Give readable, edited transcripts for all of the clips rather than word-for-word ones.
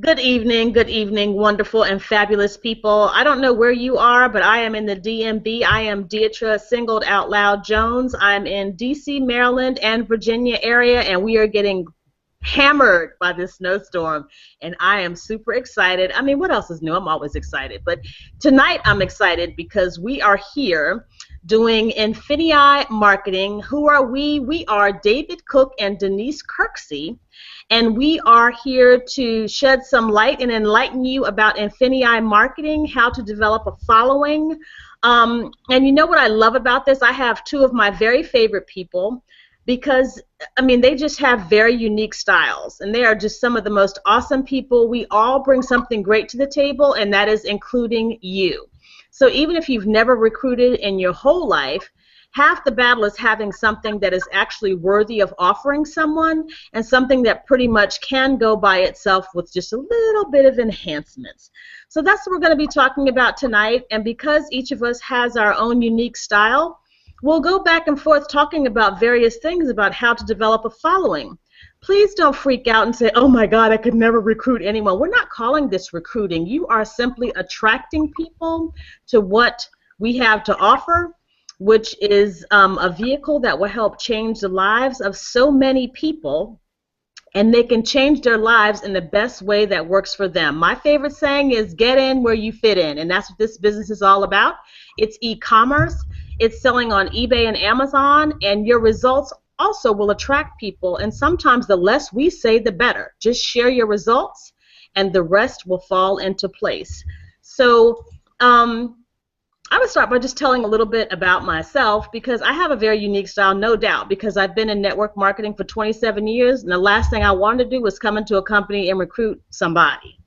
Good evening, wonderful and fabulous people. I don't know where you are, but I am in the DMV. I am Deidre Singled Out Loud Jones. I'm in DC, Maryland, and Virginia area, and we are getting hammered by this snowstorm, and I am super excited. I mean, what else is new? I'm always excited, but tonight I'm excited because we are here doing INFINii marketing. Who are we? We are David Cook and Denise Kirksey, and we are here to shed some light and enlighten you about INFINii marketing, how to develop a following. And you know what I love about this? I have two of my very favorite people because, I mean, they just have very unique styles, and they are just some of the most awesome people. We all bring something great to the table, and that is including you. So even if you've never recruited in your whole life, half the battle is having something that is actually worthy of offering someone, and something that pretty much can go by itself with just a little bit of enhancements. So that's what we're going to be talking about tonight, and because each of us has our own unique style, we'll go back and forth talking about various things about how to develop a following. Please don't freak out and say, oh my God, I could never recruit anyone. We're not calling this recruiting. You are simply attracting people to what we have to offer, which is a vehicle that will help change the lives of so many people, and they can change their lives in the best way that works for them. My favorite saying is get in where you fit in, and that's what this business is all about. It's e-commerce. It's selling on eBay and Amazon, and your results also will attract people, and sometimes the less we say, the better. Just share your results, and the rest will fall into place. So I would start by just telling a little bit about myself, because I have a very unique style, no doubt, because I've been in network marketing for 27 years, and the last thing I wanted to do was come into a company and recruit somebody.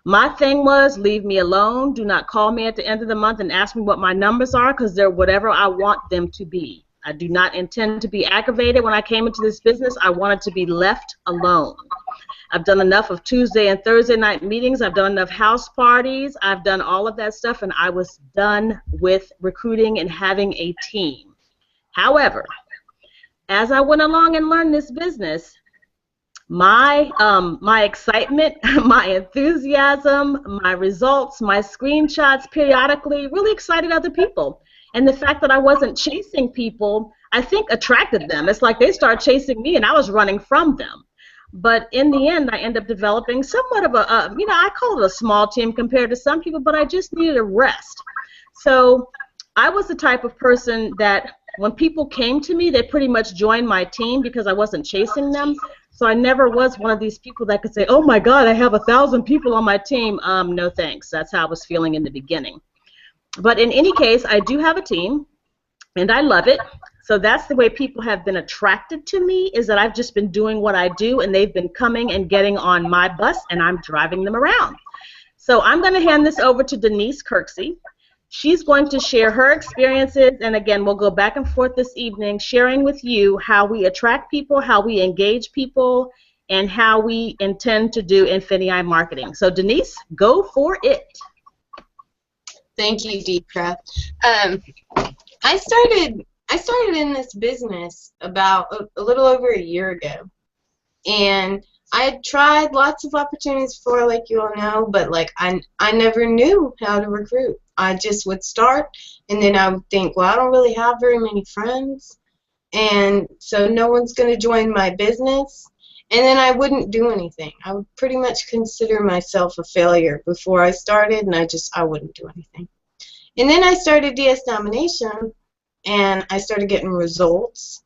My thing was, leave me alone. Do not call me at the end of the month and ask me what my numbers are, because they're whatever I want them to be. I do not intend to be aggravated. When I came into this business, I wanted to be left alone. I've done enough of Tuesday and Thursday night meetings. I've done enough house parties. I've done all of that stuff, and I was done with recruiting and having a team. However, as I went along and learned this business, my excitement, my enthusiasm, my results, my screenshots periodically really excited other people. And the fact that I wasn't chasing people, I think, attracted them. It's like they started chasing me, and I was running from them. But in the end, I ended up developing somewhat of a, I call it a small team compared to some people, but I just needed a rest. So I was the type of person that when people came to me, they pretty much joined my team because I wasn't chasing them. So I never was one of these people that could say, oh my God, I have 1,000 people on my team. No thanks. That's how I was feeling in the beginning. But in any case, I do have a team, and I love it. So that's the way people have been attracted to me, is that I've just been doing what I do, and they've been coming and getting on my bus, and I'm driving them around. So I'm going to hand this over to Denise Kirksey. She's going to share her experiences, and again, we'll go back and forth this evening, sharing with you how we attract people, how we engage people, and how we intend to do INFINii marketing. So Denise, go for it. Thank you, Deidre. I started in this business about a little over a year ago, and I had tried lots of opportunities before, like you all know, but like I never knew how to recruit. I just would start, and then I would think, well, I don't really have very many friends, and so no one's going to join my business. And then I wouldn't do anything. I would pretty much consider myself a failure before I started, and I wouldn't do anything. And then I started DS Domination, and I started getting results,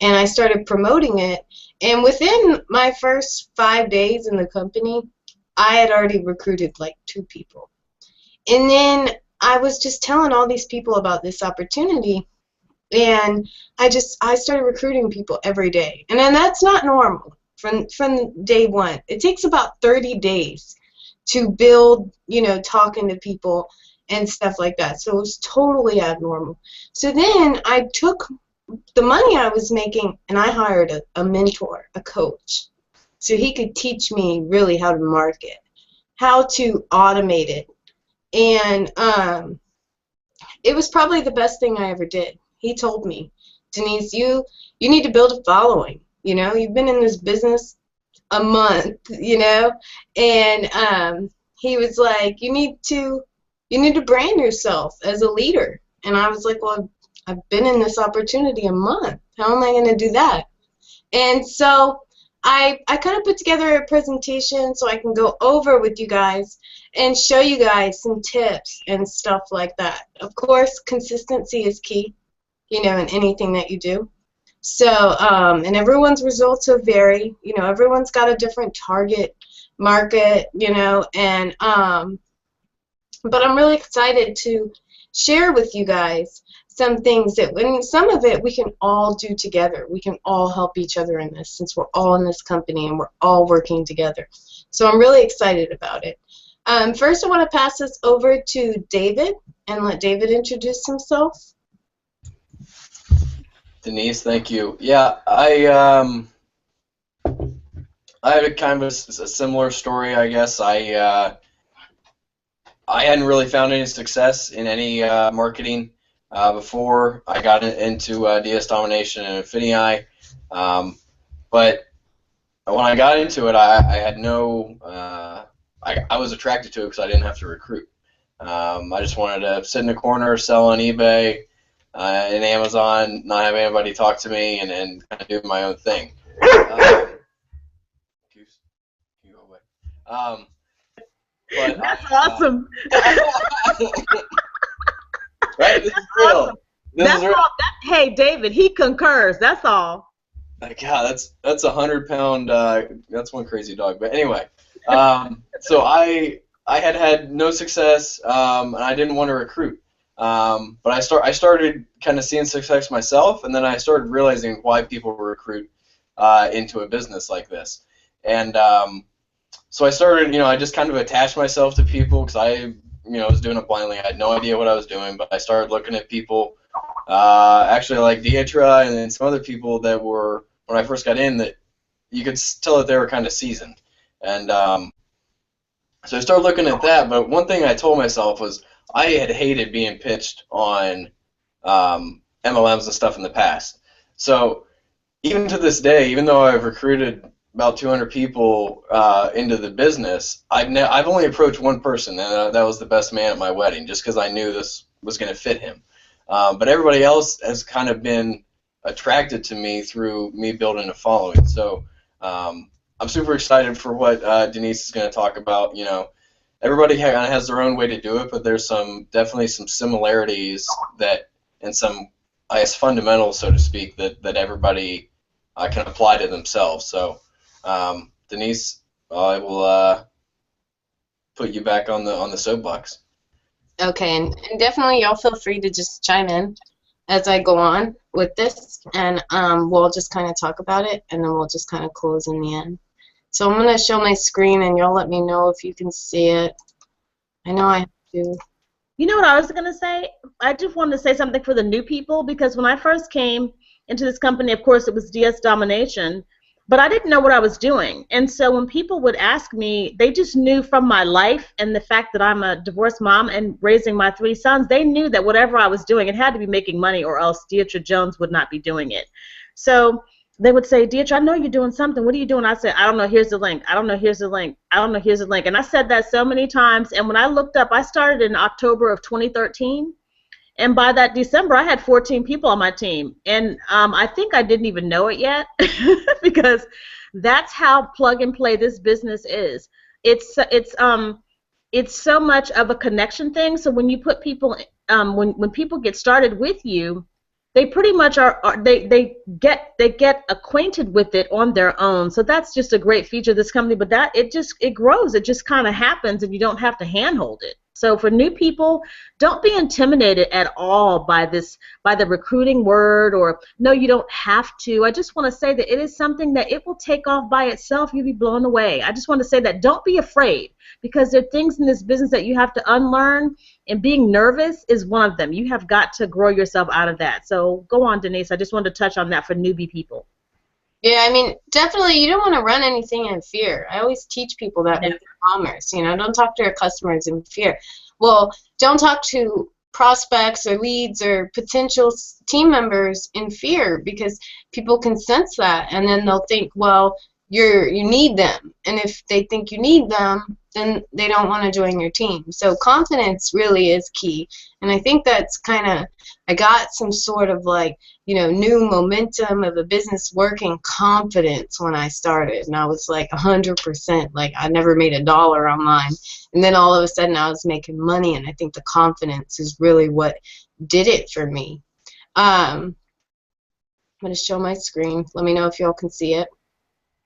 and I started promoting it. And within my first 5 days in the company, I had already recruited like 2 people. And then I was just telling all these people about this opportunity, and I started recruiting people every day. And then that's not normal. From day one. It takes about 30 days to build, talking to people and stuff like that. So it was totally abnormal. So then I took the money I was making and I hired a mentor, a coach, so he could teach me really how to market, how to automate it. And it was probably the best thing I ever did. He told me, Denise, you need to build a following. You've been in this business a month, you know, and he was like, you need to brand yourself as a leader. And I was like, well, I've been in this opportunity a month. How am I going to do that? And so I kind of put together a presentation so I can go over with you guys and show you guys some tips and stuff like that. Of course, consistency is key, you know, in anything that you do. So, and everyone's results will vary. You know, everyone's got a different target market, you know, and but I'm really excited to share with you guys some things that, and some of it we can all do together. We can all help each other in this, since we're all in this company and we're all working together. So I'm really excited about it. First, I want to pass this over to David and let David introduce himself. Denise, thank you. Yeah, I had a kind of a similar story, I guess. I hadn't really found any success in any marketing before I got into DS Domination and INFINii, but when I got into it, I had no. I was attracted to it because I didn't have to recruit. I just wanted to sit in a corner, sell on eBay, and Amazon, not have anybody talk to me, and kind of do my own thing. Goose, can you go away? But That's awesome. Right? This is real. Awesome. This is real. Hey, David, he concurs. That's all. God, that's 100-pound. That's one crazy dog. But anyway, so I had no success, and I didn't want to recruit. But I started kind of seeing success myself, and then I started realizing why people recruit into a business like this. And so I started, I just kind of attached myself to people because I, was doing it blindly. I had no idea what I was doing, but I started looking at people, actually like Deetra and then some other people that were, when I first got in, that you could tell that they were kind of seasoned. And so I started looking at that, but one thing I told myself was I had hated being pitched on MLMs and stuff in the past. So even to this day, even though I've recruited about 200 people into the business, I've only approached one person, and that was the best man at my wedding, just because I knew this was going to fit him. But everybody else has kind of been attracted to me through me building a following. So I'm super excited for what Denise is going to talk about. Everybody kind of has their own way to do it, but there's definitely some similarities and some, I guess, fundamentals, so to speak, that everybody can apply to themselves. So Denise, I will put you back on the soapbox. Okay, and definitely y'all feel free to just chime in as I go on with this, and we'll just kind of talk about it, and then we'll just kind of close in the end. So I'm going to show my screen, and y'all let me know if you can see it. I know I have to. You know what I was going to say? I just wanted to say something for the new people, because when I first came into this company, of course, it was DS Domination, but I didn't know what I was doing. And so when people would ask me, they just knew from my life and the fact that I'm a divorced mom and raising my 3 sons, they knew that whatever I was doing, it had to be making money, or else Deetra Jones would not be doing it. So they would say, Deetra, I know you're doing something. What are you doing? I said, I don't know. Here's the link. I don't know. Here's the link. I don't know. Here's the link. And I said that so many times. And when I looked up, I started in October of 2013. And by that December, I had 14 people on my team. And I think I didn't even know it yet because that's how plug and play this business is. It's so much of a connection thing. So when you put people, when people get started with you, they pretty much they get acquainted with it on their own. So that's just a great feature of this company. But it grows. It just kind of happens, and you don't have to handhold it. So for new people, don't be intimidated at all by the recruiting word, or no, you don't have to. I just want to say that it is something that it will take off by itself. You'll be blown away. I just want to say that don't be afraid, because there are things in this business that you have to unlearn, and being nervous is one of them. You have got to grow yourself out of that. So go on, Denise. I just wanted to touch on that for newbie people. Yeah, I mean, definitely you don't want to run anything in fear. I always teach people that with commerce. Don't talk to your customers in fear. Well, don't talk to prospects or leads or potential team members in fear, because people can sense that, and then they'll think, well, you need them, and if they think you need them, then they don't want to join your team. So confidence really is key, and I think that's kind of, I got some sort of like, new momentum of a business working confidence when I started, and I was like 100%, like I never made $1 online, and then all of a sudden I was making money, and I think the confidence is really what did it for me. I'm going to show my screen. Let me know if y'all can see it.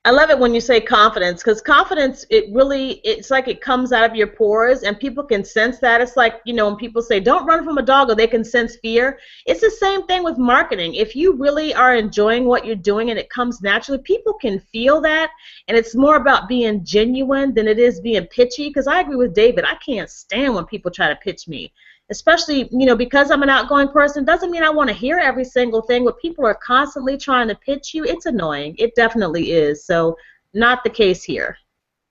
I love it when you say confidence, because confidence, it's like it comes out of your pores, and people can sense that. It's like, when people say, don't run from a dog, or they can sense fear. It's the same thing with marketing. If you really are enjoying what you're doing and it comes naturally, people can feel that, and it's more about being genuine than it is being pitchy, because I agree with David. I can't stand when people try to pitch me. Especially, because I'm an outgoing person, doesn't mean I want to hear every single thing, but people are constantly trying to pitch you. It's annoying. It definitely is. So, not the case here.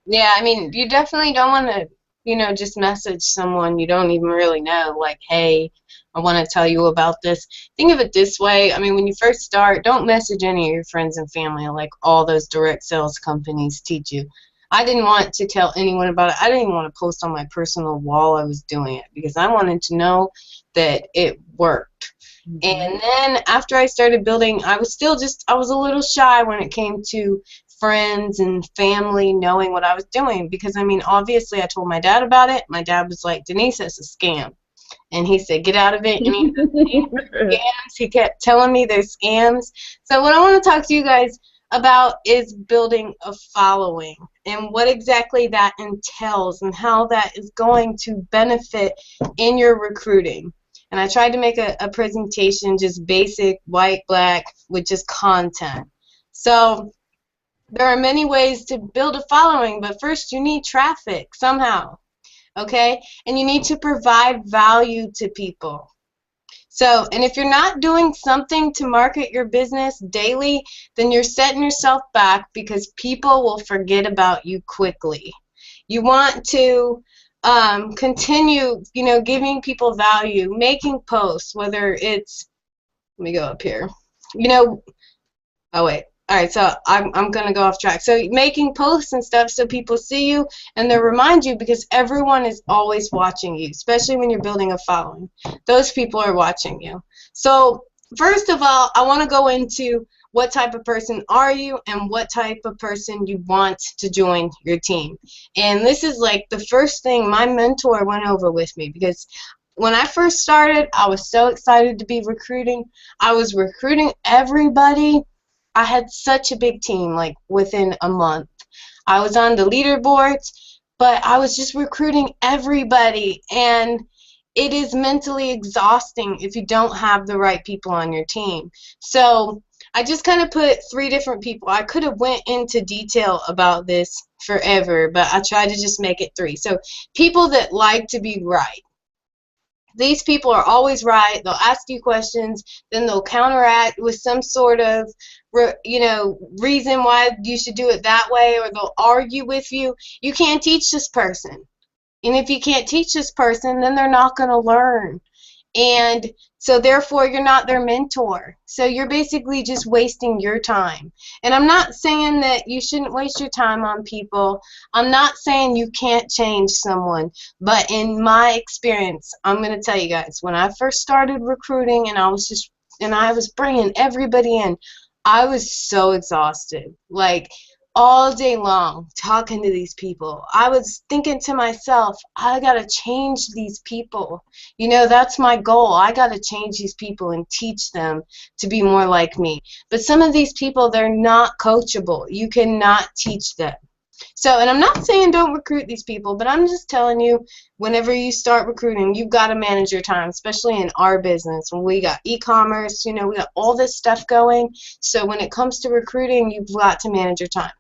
Yeah, I mean, you definitely don't want to, just message someone you don't even really know, like, hey, I want to tell you about this. Think of it this way. I mean, when you first start, don't message any of your friends and family like all those direct sales companies teach you. I didn't want to tell anyone about it. I didn't even want to post on my personal wall I was doing it, because I wanted to know that it worked. Mm-hmm. And then after I started building, I was a little shy when it came to friends and family knowing what I was doing, because, I mean, obviously I told my dad about it. My dad was like, Denise, that's a scam. And he said, get out of it. And he said, scams. He kept telling me there's scams. So what I want to talk to you guys about is building a following, and what exactly that entails, and how that is going to benefit in your recruiting. And I tried to make a presentation, just basic, white, black, with just content. So there are many ways to build a following, but first you need traffic somehow, okay? And you need to provide value to people. So, and if you're not doing something to market your business daily, then you're setting yourself back, because people will forget about you quickly. You want to continue, giving people value, making posts, whether it's, let me go up here, oh wait. All right, so I'm going to go off track. So making posts and stuff so people see you and they remind you, because everyone is always watching you, especially when you're building a following. Those people are watching you. So first of all, I want to go into what type of person are you and what type of person you want to join your team. And this is like the first thing my mentor went over with me, because when I first started, I was so excited to be recruiting. I was recruiting everybody. I had such a big team, like within a month. I was on the leaderboards, but I was just recruiting everybody, and it is mentally exhausting if you don't have the right people on your team. So I just kind of put 3 different people. I could have went into detail about this forever, but I tried to just make it 3. So people that like to be right. These people are always right. They'll ask you questions, then they'll counteract with some sort of, reason why you should do it that way, or they'll argue with you. You can't teach this person. And if you can't teach this person, then they're not going to learn. And so therefore you're not their mentor. So you're basically just wasting your time. And I'm not saying that you shouldn't waste your time on people. I'm not saying you can't change someone. But in my experience, I'm going to tell you guys, when I first started recruiting and I was bringing everybody in, I was so exhausted. Like, all day long talking to these people. I was thinking to myself, I gotta change these people. That's my goal. I gotta change these people and teach them to be more like me. But some of these people, they're not coachable. You cannot teach them. So, and I'm not saying don't recruit these people, but I'm just telling you, whenever you start recruiting, you've got to manage your time, especially in our business. When we got e-commerce, we got all this stuff going. So when it comes to recruiting, you've got to manage your time.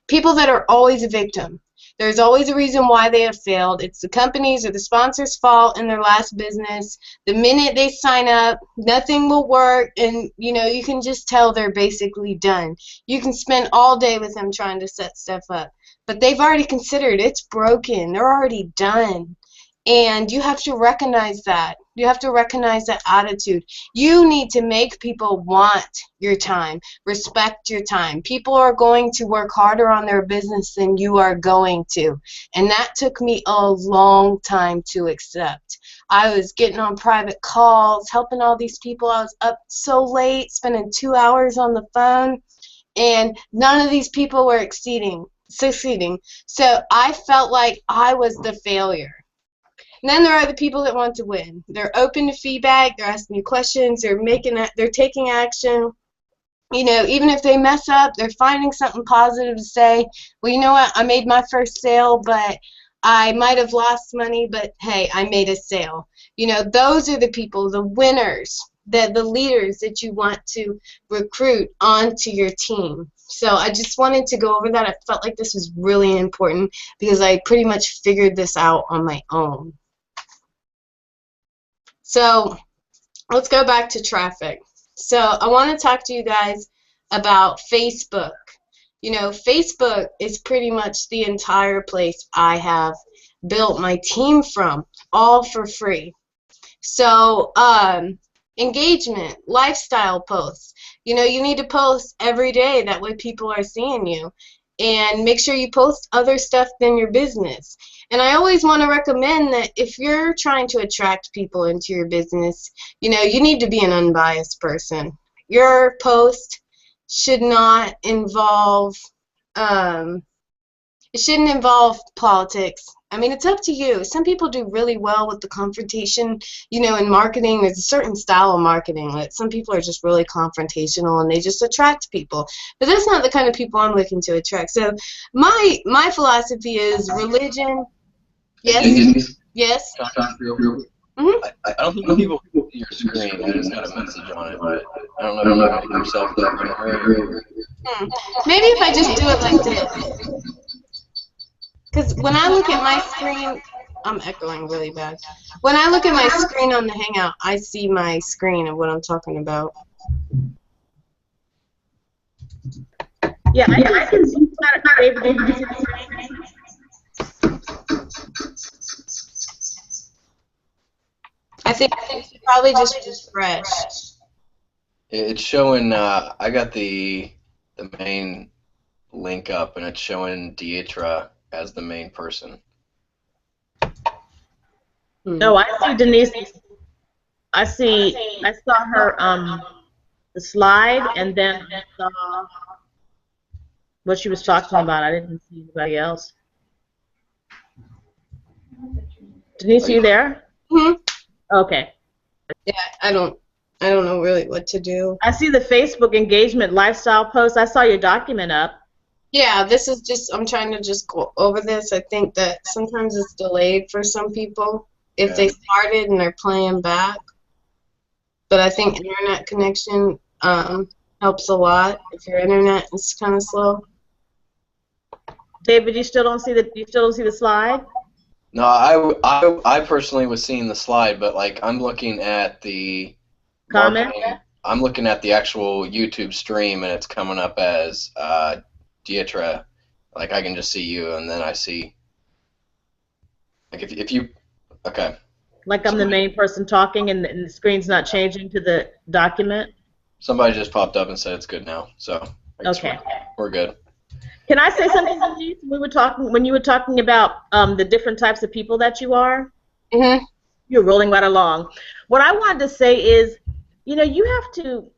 People that are always a victim. There's always a reason why they have failed. It's the company's or the sponsor's fault in their last business. The minute they sign up, nothing will work, and you can just tell they're basically done. You can spend all day with them trying to set stuff up, but they've already considered it's broken. They're already done. And you have to recognize that. You have to recognize that attitude. You need to make people want your time, respect your time. People are going to work harder on their business than you are going to. And that took me a long time to accept. I was getting on private calls, helping all these people. I was up so late, spending 2 hours on the phone, and none of these people were succeeding. So I felt like I was the failure. And then there are the people that want to win. They're open to feedback. They're asking you questions. They're taking action. You know, even if they mess up, they're finding something positive to say. Well, you know what? I made my first sale, but I might have lost money, but hey, I made a sale. You know, those are the people, the winners, the leaders that you want to recruit onto your team. So I just wanted to go over that. I felt like this was really important because I pretty much figured this out on my own. So let's go back to traffic. So I want to talk to you guys about Facebook. You know, Facebook is pretty much the entire place I have built my team from, all for free. So engagement, lifestyle posts. You know, you need to post every day. That way people are seeing you. And make sure you post other stuff than your business. And I always want to recommend that if you're trying to attract people into your business, you know, you need to be an unbiased person. Your post should not involve, it shouldn't involve politics. I mean, it's up to you. Some people do really well with the confrontation. You know, in marketing, there's a certain style of marketing that some people are just really confrontational and they just attract people. But that's not the kind of people I'm looking to attract. So my philosophy is religion. Yes? Yes? Mm-hmm. I don't think people can see your screen. I just got a message on it, but I don't know if you can make yourself heard. Maybe if I just do it like this. Because when I look at my screen, I'm echoing really bad. When I look at my screen on the Hangout, I see my screen of what I'm talking about. Yeah, I can see that. I think you probably just refresh. It's showing. I got the main link up, and it's showing Deidre as the main person. No, I see Denise. I saw her the slide, and then I saw what she was talking about. I didn't see anybody else. Denise, are you there? Mm-hmm. Okay. Yeah, I don't know really what to do. I see the Facebook engagement lifestyle post. I saw your document up. Yeah, this is just, I'm trying to just go over this. I think that sometimes it's delayed for some people if they started and they're playing back. But I think internet connection helps a lot if your internet is kind of slow. David, you still don't see the slide? No, I personally was seeing the slide, but like I'm looking at the comment. I'm looking at the actual YouTube stream, and it's coming up as Deidre. Like I can just see you, and then I see like if you okay. Like I'm the main person talking, and the screen's not changing to the document. Somebody just popped up and said it's good now, so I guess okay, we're good. Can I say something, Denise? When you were talking about the different types of people that you are. Mm-hmm. You're rolling right along. What I wanted to say is, you know, you have to.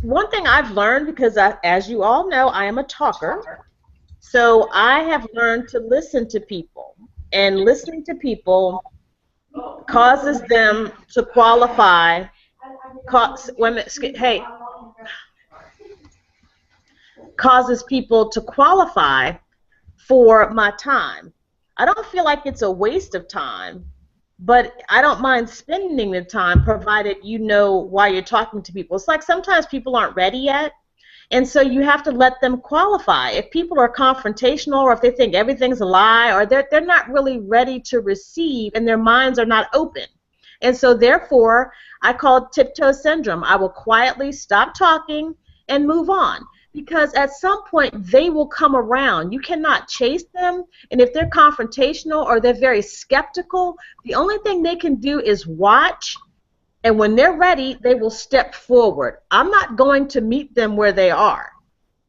One thing I've learned, because as you all know, I am a talker, so I have learned to listen to people, and listening to people causes them to qualify. Causes people to qualify for my time. I don't feel like it's a waste of time, but I don't mind spending the time provided you know why you're talking to people. It's like sometimes people aren't ready yet, and so you have to let them qualify. If people are confrontational, or if they think everything's a lie, or they're not really ready to receive and their minds are not open. And so therefore, I call it tiptoe syndrome. I will quietly stop talking and move on. Because at some point they will come around. You cannot chase them, and if they're confrontational or they're very skeptical, the only thing they can do is watch And when they're ready, they will step forward. I'm not going to meet them where they are.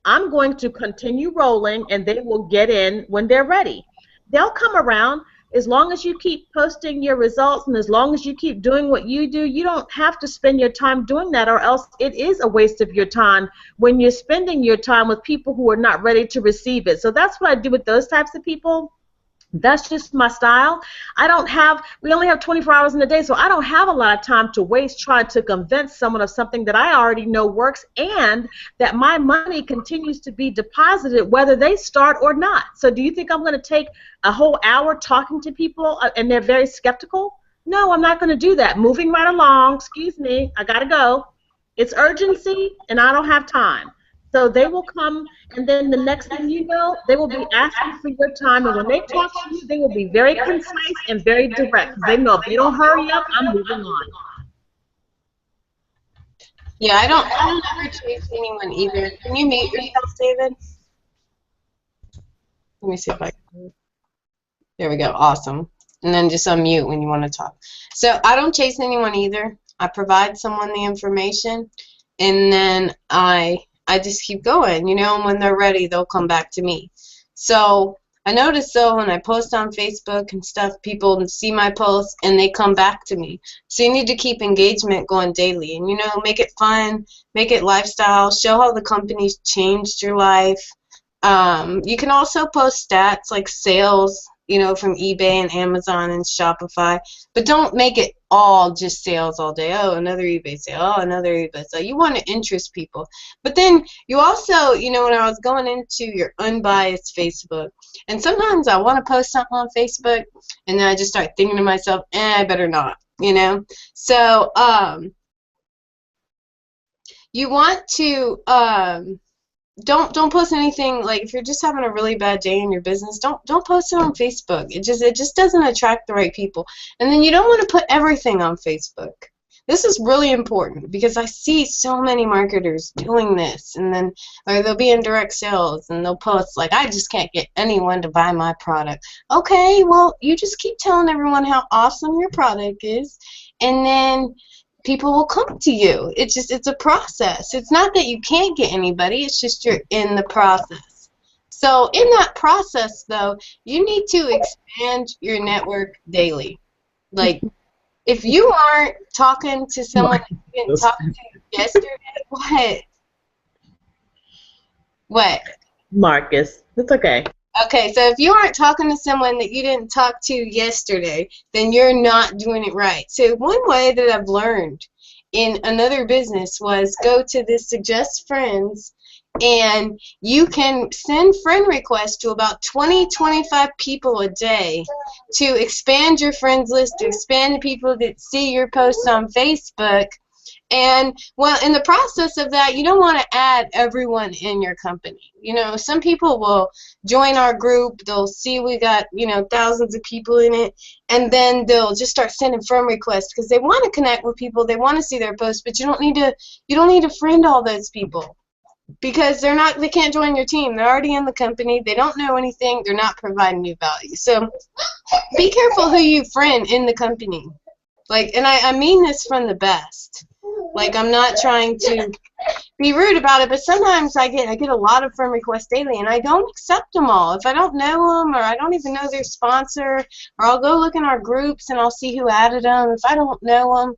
I'm going to continue rolling and they will get in when they're ready. They'll come around as long as you keep posting your results and as long as you keep doing what you do. You don't have to spend your time doing that, or else it is a waste of your time when you're spending your time with people who are not ready to receive it. So that's what I do with those types of people. That's just my style. We only have 24 hours in a day, so I don't have a lot of time to waste trying to convince someone of something that I already know works and that my money continues to be deposited whether they start or not. So do you think I'm going to take a whole hour talking to people and they're very skeptical? No, I'm not going to do that. Moving right along, excuse me, I got to go. It's urgency and I don't have time. So they will come, and then the next thing you know, they will be asking for your time. And when they talk to you, they will be very concise and very direct because they know if they don't hurry up, I'm moving on. Yeah, I don't ever chase anyone either. Can you mute yourself, David? Let me see if I can. There we go. Awesome. And then just unmute when you want to talk. So I don't chase anyone either. I provide someone the information, and then I just keep going, you know, and when they're ready, they'll come back to me. So I notice, though, when I post on Facebook and stuff, people see my posts and they come back to me. So you need to keep engagement going daily and, you know, make it fun, make it lifestyle, show how the company's changed your life. You can also post stats like sales, you know, from eBay and Amazon and Shopify, but don't make it all just sales all day. Oh, another eBay sale. Oh, another eBay sale. You want to interest people. But then you also, you know, when I was going into your unbiased Facebook, and sometimes I want to post something on Facebook, and then I just start thinking to myself, I better not, you know. So you want to don't post anything. Like if you're just having a really bad day in your business, don't post it on Facebook. It just doesn't attract the right people. And then you don't want to put everything on Facebook. This is really important because I see so many marketers doing this, and then or they'll be in direct sales and they'll post like, I just can't get anyone to buy my product. Okay, well, you just keep telling everyone how awesome your product is, and then people will come to you. It's a process. It's not that you can't get anybody, it's just you're in the process. So in that process, though, you need to expand your network daily. Like, if you aren't talking to someone that you didn't talk to yesterday, what? Marcus, it's okay. Okay, so if you aren't talking to someone that you didn't talk to yesterday, then you're not doing it right. So one way that I've learned in another business was go to this suggest friends, and you can send friend requests to about 20-25 people a day to expand your friends list, to expand the people that see your posts on Facebook. And, well, in the process of that, you don't want to add everyone in your company. You know, some people will join our group, they'll see we got, you know, thousands of people in it, and then they'll just start sending friend requests because they want to connect with people, they want to see their posts, but you don't need to friend all those people because they can't join your team. They're already in the company, they don't know anything, they're not providing you value. So be careful who you friend in the company. Like, and I mean this from the best. Like, I'm not trying to be rude about it, but sometimes I get a lot of friend requests daily, and I don't accept them all. If I don't know them, or I don't even know their sponsor, or I'll go look in our groups and I'll see who added them. If I don't know them,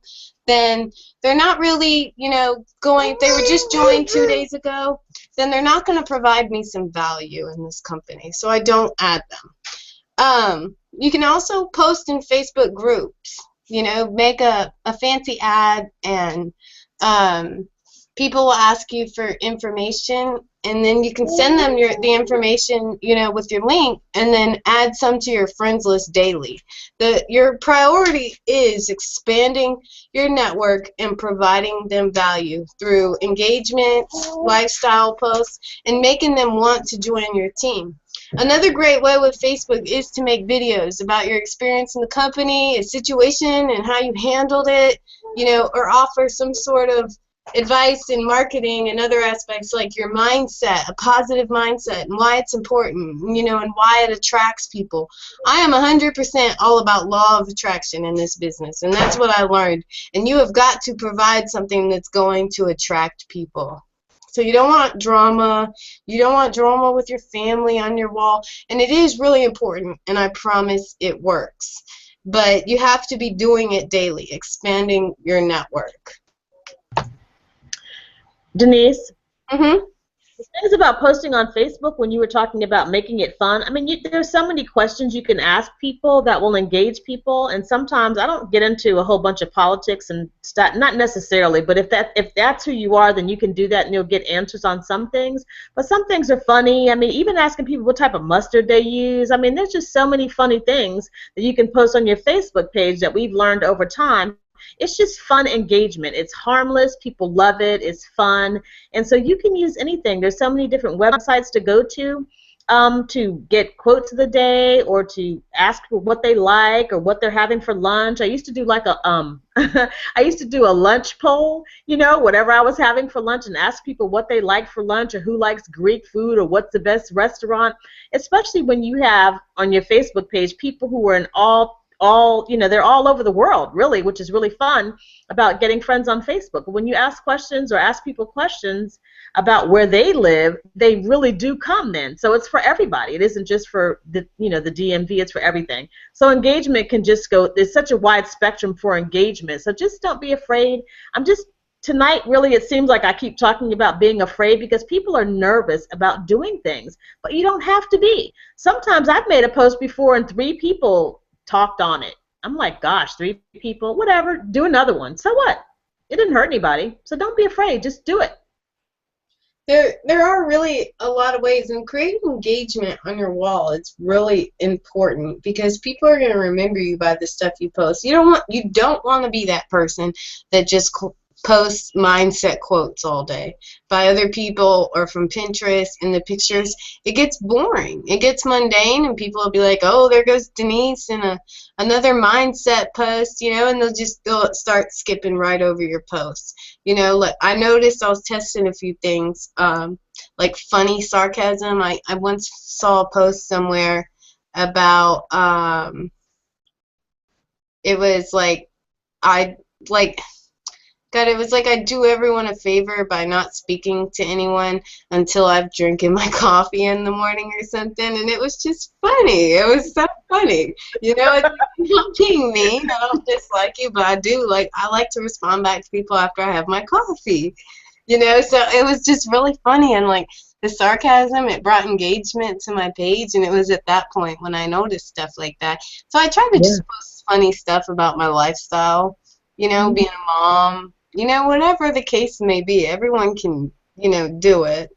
then they're not really, you know, if they were just joined 2 days ago, then they're not going to provide me some value in this company, so I don't add them. You can also post in Facebook groups. You know, make a fancy ad, and people will ask you for information, and then you can send them the information, you know, with your link, and then add some to your friends list daily. Your priority is expanding your network and providing them value through engagements, lifestyle posts, and making them want to join your team. Another great way with Facebook is to make videos about your experience in the company, a situation, and how you handled it, you know, or offer some sort of advice in marketing and other aspects, like your mindset, a positive mindset, and why it's important, and why it attracts people. I am 100% all about law of attraction in this business, and that's what I learned. And you have got to provide something that's going to attract people. So you don't want drama. You don't want drama with your family on your wall. And it is really important, and I promise it works. But you have to be doing it daily, expanding your network. Denise, Mm-hmm. the things about posting on Facebook when you were talking about making it fun, I mean, there's so many questions you can ask people that will engage people, and sometimes I don't get into a whole bunch of politics and stuff, not necessarily, but if that's who you are, then you can do that and you'll get answers on some things. But some things are funny. I mean, even asking people what type of mustard they use. I mean, there's just so many funny things that you can post on your Facebook page that we've learned over time. It's just fun engagement. It's harmless. People love it. It's fun. And so you can use anything. There's so many different websites to go to get quotes of the day or to ask for what they like or what they're having for lunch. I used to do like a I used to do a lunch poll, whatever I was having for lunch, and ask people what they like for lunch or who likes Greek food or what's the best restaurant, especially when you have on your Facebook page people who are in they're all over the world, really, which is really fun about getting friends on Facebook. When you ask questions or ask people questions about where they live, they really do come then. So it's for everybody. It isn't just for the DMV, it's for everything. So engagement can just go, there's such a wide spectrum for engagement. So just don't be afraid. Tonight, really, it seems like I keep talking about being afraid because people are nervous about doing things, but you don't have to be. Sometimes I've made a post before and 3 people talked on it. I'm like, gosh, 3 people, whatever, do another one. So what? It didn't hurt anybody. So don't be afraid. Just do it. There are really a lot of ways, and creating engagement on your wall is really important because people are going to remember you by the stuff you post. You don't want to be that person that just posts mindset quotes all day by other people or from Pinterest and the pictures. It gets boring. It gets mundane, and people will be like, oh, there goes Denise in another mindset post, and they'll start skipping right over your posts. Like I noticed I was testing a few things, like funny sarcasm. I once saw a post somewhere about it was like God, it was like I do everyone a favor by not speaking to anyone until I've drinking my coffee in the morning or something, and it was just funny. It was so funny. It's not being mean. I don't dislike you, but I like to respond back to people after I have my coffee. So it was just really funny, and like the sarcasm, it brought engagement to my page, and it was at that point when I noticed stuff like that. So I tried to just post funny stuff about my lifestyle, being a mom. Whatever the case may be, everyone can, do it.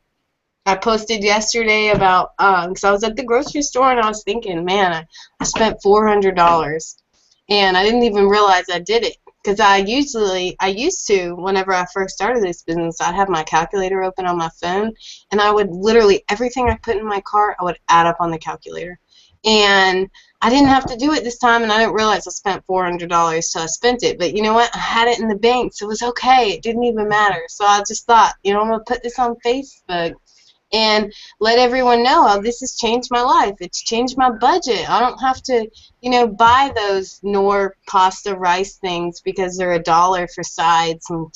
I posted yesterday about, because I was at the grocery store and I was thinking, man, I spent $400, and I didn't even realize I did it. Because I used to, whenever I first started this business, I'd have my calculator open on my phone, and I would literally, everything I put in my cart, I would add up on the calculator. And I didn't have to do it this time, and I didn't realize I spent $400 till I spent it. But you know what? I had it in the bank, so it was okay. It didn't even matter. So I just thought, I'm going to put this on Facebook and let everyone know, oh, this has changed my life. It's changed my budget. I don't have to, buy those Knorr pasta rice things because they're $1 for sides and,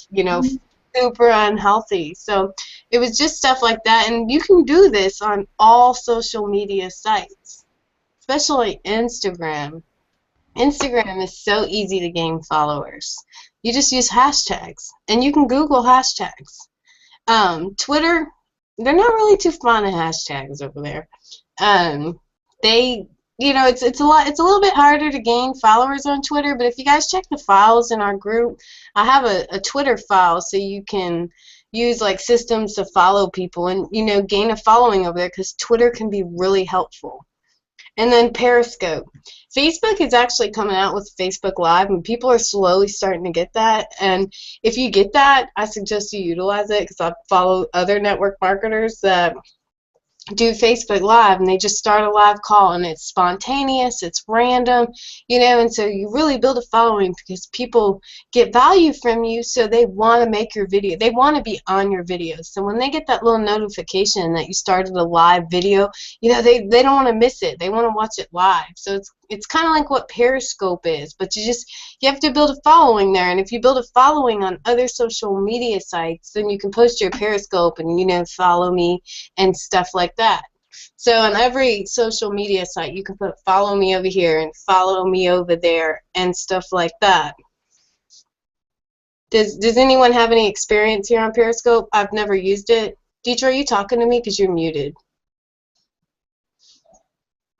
super unhealthy. So it was just stuff like that. And you can do this on all social media sites, especially Instagram. Instagram is so easy to gain followers. You just use hashtags, and you can Google hashtags. Twitter, they're not really too fond of hashtags over there. It's a little bit harder to gain followers on Twitter, but if you guys check the files in our group, I have a Twitter file so you can use like systems to follow people and gain a following over there, because Twitter can be really helpful. And then Periscope. Facebook is actually coming out with Facebook Live, and people are slowly starting to get that. And if you get that, I suggest you utilize it, because I follow other network marketers that do Facebook Live, and they just start a live call, and it's spontaneous, it's random, you know, and so you really build a following because people get value from you, so they want to make your video, they want to be on your videos. So when they get that little notification that you started a live video, you know, they don't want to miss it, they want to watch it live. So it's kind of like what Periscope is, but you have to build a following there. And if you build a following on other social media sites, then you can post your Periscope and, you know, follow me and stuff like that. So on every social media site, you can put follow me over here and follow me over there and stuff like that. Does anyone have any experience here on Periscope? I've never used it. Deidre, are you talking to me? Because you're muted.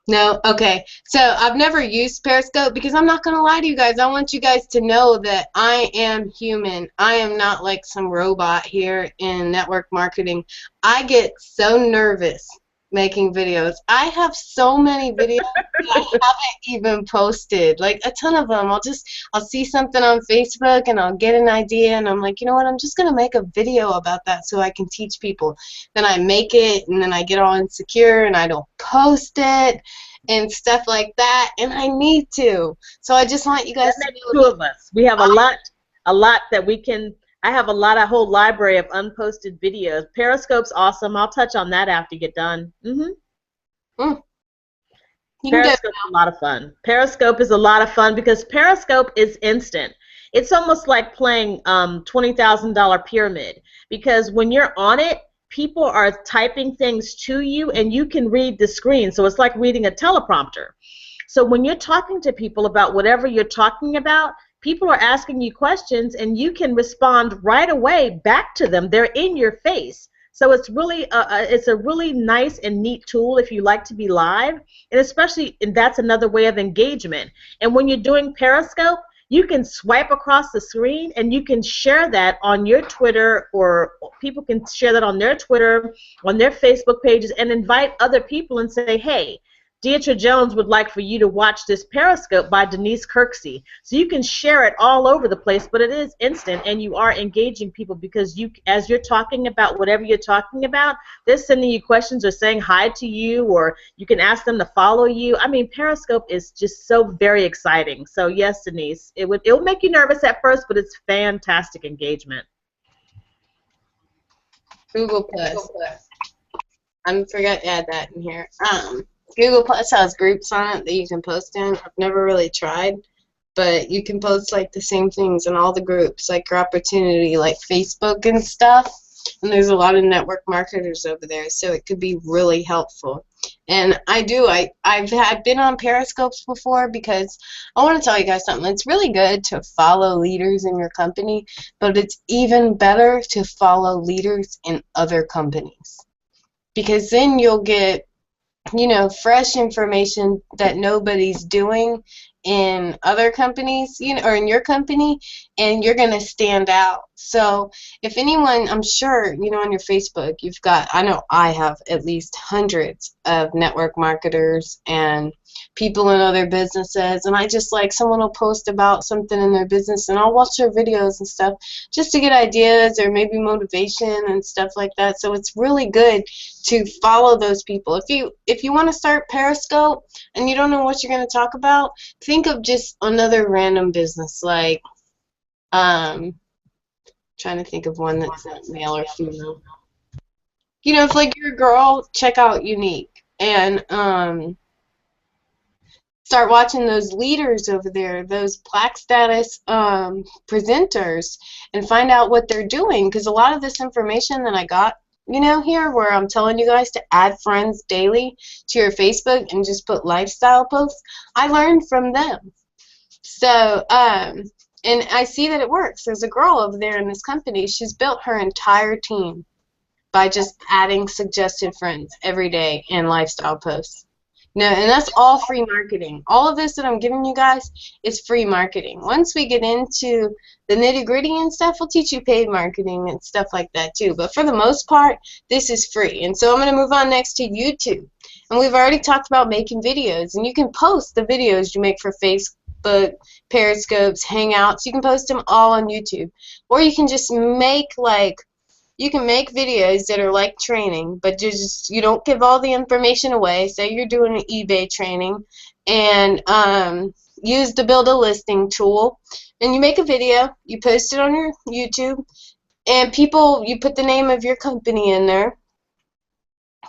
No? Okay. So I've never used Periscope because I'm not going to lie to you guys. I want you guys to know that I am human. I am not like some robot here in network marketing. I get so nervous making videos. I have so many videos that I haven't even posted, like a ton of them. I'll see something on Facebook and I'll get an idea and I'm like, you know what, I'm just gonna make a video about that so I can teach people. Then I make it and then I get all insecure and I don't post it and stuff like that, and I need to. So I just want you guys That to makes know two of us. We have a lot that we can. I have a whole library of unposted videos. Periscope's awesome. I'll touch on that after you get done. you can do it. Periscope's a lot of fun. Periscope is a lot of fun because Periscope is instant. It's almost like playing $20,000 pyramid, because when you're on it, people are typing things to you and you can read the screen. So it's like reading a teleprompter. So when you're talking to people about whatever you're talking about, people are asking you questions and you can respond right away back to them. They're in your face. So it's really it's a really nice and neat tool if you like to be live, and especially, and that's another way of engagement. And when you're doing Periscope, you can swipe across the screen and you can share that on your Twitter, or people can share that on their Twitter, on their Facebook pages, and invite other people and say, hey, Deidre Jones would like for you to watch this Periscope by Denise Kirksey. So you can share it all over the place, but it is instant, and you are engaging people because you, as you're talking about whatever you're talking about, they're sending you questions or saying hi to you, or you can ask them to follow you. I mean, Periscope is just so very exciting. So yes, Denise, it'll make you nervous at first, but it's fantastic engagement. Google Plus. I forgot to add that in here. Google Plus has groups on it that you can post in. I've never really tried, but you can post like the same things in all the groups, like your opportunity, like Facebook and stuff. And there's a lot of network marketers over there, so it could be really helpful. And I've been on Periscopes before because I want to tell you guys something. It's really good to follow leaders in your company, but it's even better to follow leaders in other companies, because then you'll get, you know, fresh information that nobody's doing in other companies, you know, or in your company, and you're going to stand out. So if anyone, I'm sure, you know, on your Facebook, you've got, I know I have at least hundreds of network marketers and people in other businesses, and I just, like, someone will post about something in their business and I'll watch their videos and stuff just to get ideas or maybe motivation and stuff like that. So it's really good to follow those people. If you want to start Periscope and you don't know what you're going to talk about, think of just another random business, like trying to think of one that's not male or female. You know, if like you're a girl, check out Unique and start watching those leaders over there, those plaque status presenters, and find out what they're doing, because a lot of this information that I got, you know, here where I'm telling you guys to add friends daily to your Facebook and just put lifestyle posts, I learned from them. So and I see that it works. There's a girl over there in this company, she's built her entire team by just adding suggested friends every day in lifestyle posts. No, and that's all free marketing. All of this that I'm giving you guys is free marketing. Once we get into the nitty-gritty and stuff, we'll teach you paid marketing and stuff like that too. But for the most part, this is free. And so I'm going to move on next to YouTube. And we've already talked about making videos. And you can post the videos you make for Facebook, Periscopes, Hangouts. You can post them all on YouTube. Or you can just make, like, you can make videos that are like training, but you don't give all the information away. Say you're doing an eBay training, and use the build a listing tool, and you make a video, you post it on your YouTube, and you put the name of your company in there.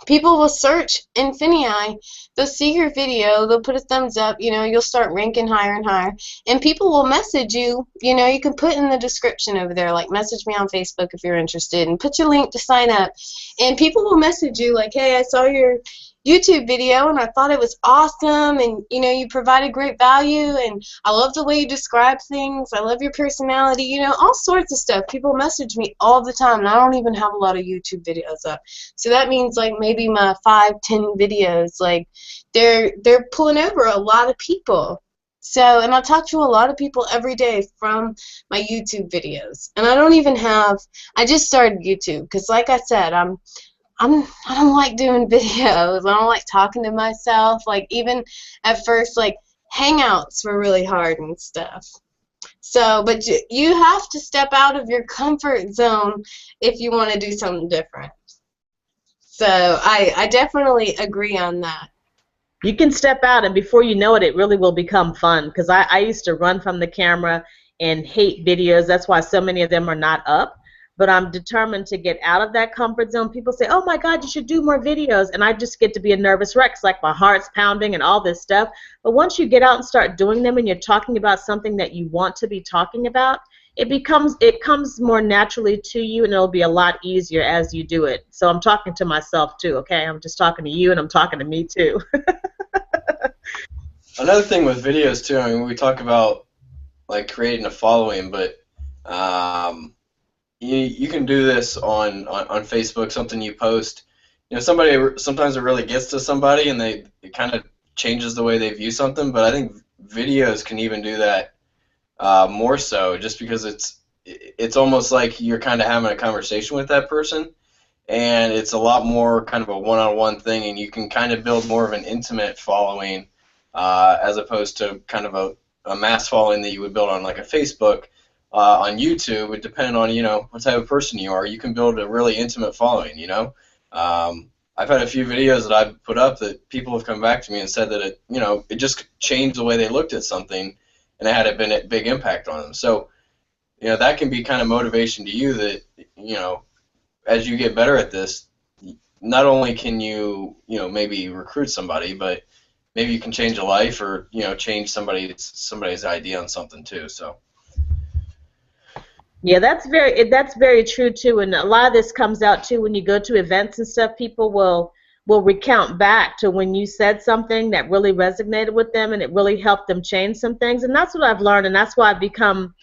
People will search INFINii, they'll see your video, they'll put a thumbs up, you'll start ranking higher and higher, and people will message you. You can put in the description over there, like, message me on Facebook if you're interested, and put your link to sign up, and people will message you like, hey, I saw your YouTube video and I thought it was awesome, and you provided great value, and I love the way you describe things, I love your personality, all sorts of stuff. People message me all the time, and I don't even have a lot of YouTube videos up. So that means, like, maybe my 5-10 videos, like, they're pulling over a lot of people. So, and I talk to a lot of people every day from my YouTube videos. And I just started YouTube because, like I said, I don't like doing videos. I don't like talking to myself. Like, even at first, like, Hangouts were really hard and stuff. So, but you have to step out of your comfort zone if you want to do something different. So I definitely agree on that. You can step out, and before you know it, it really will become fun. Because I used to run from the camera and hate videos. That's why so many of them are not up. But I'm determined to get out of that comfort zone. People say, oh my God, you should do more videos. And I just get to be a nervous wreck. It's like my heart's pounding and all this stuff. But once you get out and start doing them, and you're talking about something that you want to be talking about, it comes more naturally to you, and it'll be a lot easier as you do it. So I'm talking to myself too, okay? I'm just talking to you, and I'm talking to me too. Another thing with videos too, I mean, we talk about like creating a following, but you can do this on Facebook, something you post. Sometimes it really gets to somebody, and it kind of changes the way they view something. But I think videos can even do that more so, just because it's almost like you're kind of having a conversation with that person, and it's a lot more kind of a one-on-one thing, and you can kind of build more of an intimate following as opposed to kind of a mass following that you would build on like a Facebook. On YouTube, it depends on what type of person you are. You can build a really intimate following. I've had a few videos that I've put up that people have come back to me and said that it just changed the way they looked at something, and it had a big impact on them. So that can be kind of motivation to you that as you get better at this, not only can you maybe recruit somebody, but maybe you can change a life, or change somebody's idea on something too. So. Yeah, that's very true too, and a lot of this comes out too when you go to events and stuff. People will recount back to when you said something that really resonated with them, and it really helped them change some things. And that's what I've learned, and that's why I've become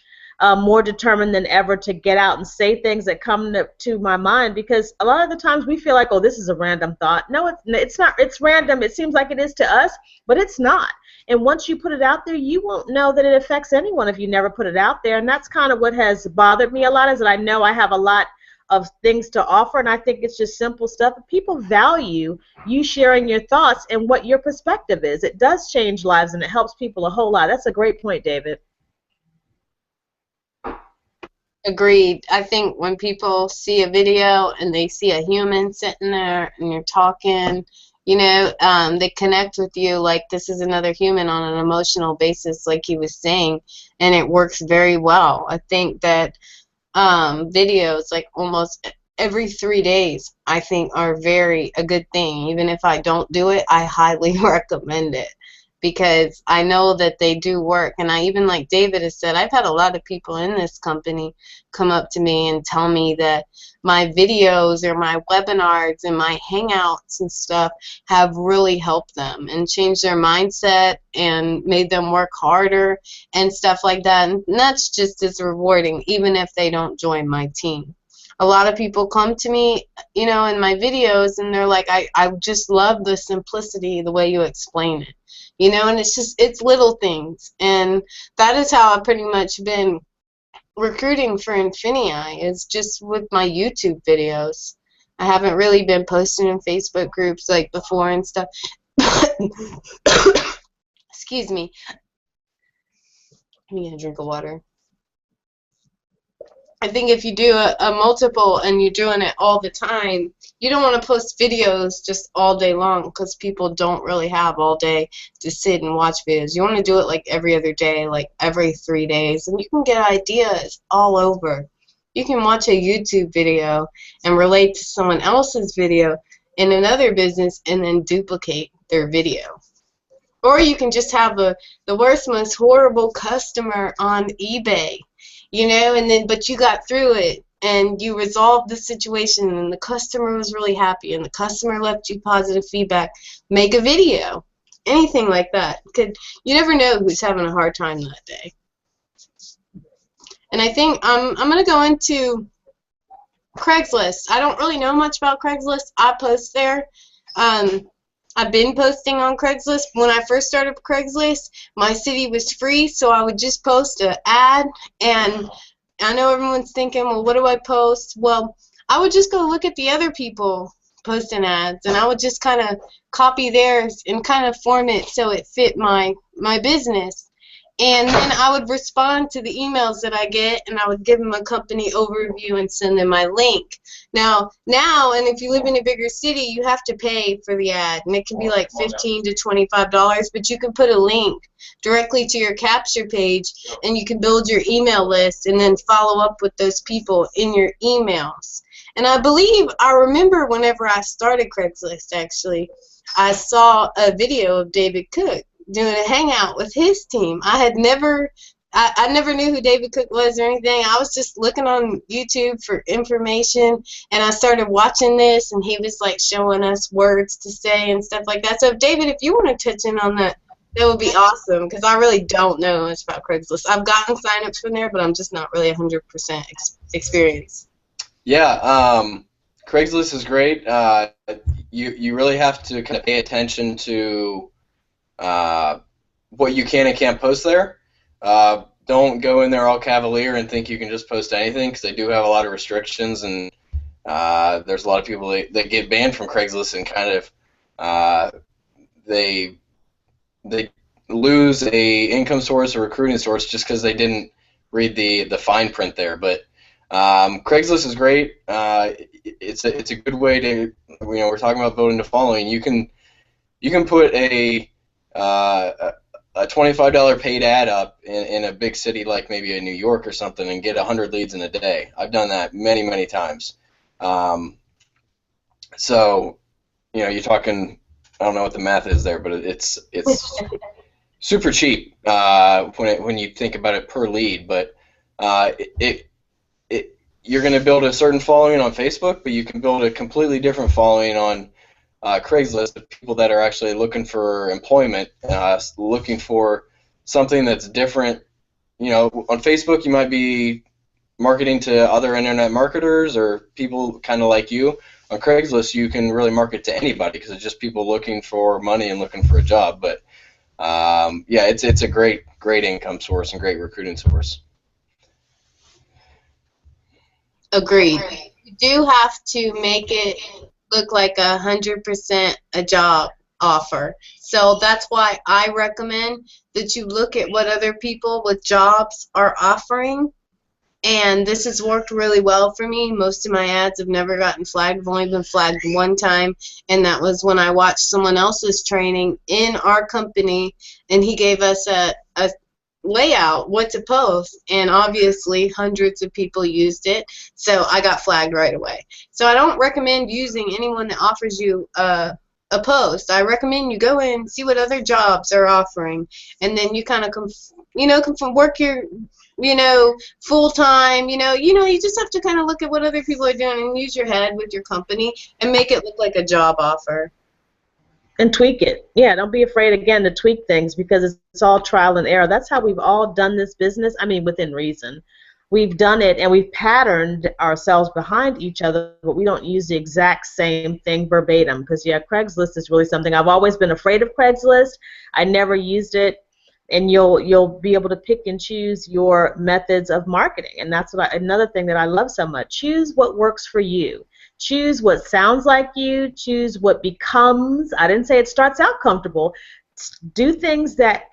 more determined than ever to get out and say things that come to my mind, because a lot of the times we feel like, oh, this is a random thought. No, it's not. It's random. It seems like it is to us, but it's not. And once you put it out there, you won't know that it affects anyone if you never put it out there. And that's kind of what has bothered me a lot, is that I know I have a lot of things to offer, and I think it's just simple stuff. People value you sharing your thoughts and what your perspective is. It does change lives, and it helps people a whole lot. That's a great point, David. Agreed. I think when people see a video and they see a human sitting there and you're talking, they connect with you like this is another human on an emotional basis, like he was saying, and it works very well. I think that videos, like almost every 3 days, I think are a good thing. Even if I don't do it, I highly recommend it, because I know that they do work. And I even, like David has said, I've had a lot of people in this company come up to me and tell me that my videos or my webinars and my hangouts and stuff have really helped them and changed their mindset and made them work harder and stuff like that. And that's just as rewarding, even if they don't join my team. A lot of people come to me, in my videos, and they're like, I just love the simplicity, the way you explain it. And it's little things. And that is how I've pretty much been recruiting for INFINii, is just with my YouTube videos. I haven't really been posting in Facebook groups like before and stuff. Excuse me. I need a drink of water. I think if you do a multiple and you're doing it all the time, you don't want to post videos just all day long because people don't really have all day to sit and watch videos. You want to do it like every other day, like every 3 days, and you can get ideas all over. You can watch a YouTube video and relate to someone else's video in another business and then duplicate their video. Or you can just have the worst, most horrible customer on eBay, you know, and then but you got through it and you resolved the situation and the customer was really happy and the customer left you positive feedback. Make a video. Anything like that. You never know who's having a hard time that day. And I think I'm going to go into Craigslist. I don't really know much about Craigslist. I post there. I've been posting on Craigslist. When I first started Craigslist, my city was free, so I would just post an ad. And I know everyone's thinking, well, what do I post? Well, I would just go look at the other people posting ads, and I would just kind of copy theirs and kind of form it so it fit my business. And then I would respond to the emails that I get, and I would give them a company overview and send them my link. Now, and if you live in a bigger city, you have to pay for the ad, and it can be like $15 to $25, but you can put a link directly to your capture page, and you can build your email list and then follow up with those people in your emails. And I remember whenever I started Craigslist, actually, I saw a video of David Cook doing a hangout with his team. I never knew who David Cook was or anything. I was just looking on YouTube for information, and I started watching this, and he was like showing us words to say and stuff like that. So David, if you want to touch in on that, that would be awesome, because I really don't know much about Craigslist. I've gotten signups from there, but I'm just not really 100% experienced. Yeah, Craigslist is great. You really have to kind of pay attention to what you can and can't post there. Don't go in there all cavalier and think you can just post anything, because they do have a lot of restrictions, and there's a lot of people that get banned from Craigslist, and kind of they lose a income source or recruiting source just because they didn't read the fine print there. But Craigslist is great. It's a good way to, we're talking about building a following. You can put a $25 paid ad up in a big city like maybe a New York or something and get 100 leads in a day. I've done that many times. So, you're talking, I don't know what the math is there, but it's super cheap when you think about it per lead. But you're going to build a certain following on Facebook, but you can build a completely different following on Craigslist of people that are actually looking for employment, looking for something that's different. On Facebook you might be marketing to other internet marketers or people kind of like you. On Craigslist you can really market to anybody, because it's just people looking for money and looking for a job. But yeah, it's a great income source and great recruiting source. Agreed. You do have to make it look like 100% a job offer. So that's why I recommend that you look at what other people with jobs are offering. And this has worked really well for me. Most of my ads have never gotten flagged. I've only been flagged one time, and that was when I watched someone else's training in our company, and he gave us a layout what to post, and obviously hundreds of people used it, so I got flagged right away. So I don't recommend using anyone that offers you a post. I recommend you go in, see what other jobs are offering, and then you kind of work your full time. You just have to kind of look at what other people are doing and use your head with your company and make it look like a job offer. And tweak it. Yeah, don't be afraid, again, to tweak things, because it's all trial and error. That's how we've all done this business. I mean, within reason. We've done it, and we've patterned ourselves behind each other, but we don't use the exact same thing verbatim. Because, yeah, Craigslist is really something. I've always been afraid of Craigslist. I never used it. And you'll be able to pick and choose your methods of marketing. And that's another thing that I love so much. Choose what works for you. Choose what sounds like you. Choose what becomes. I didn't say it starts out comfortable. Do things that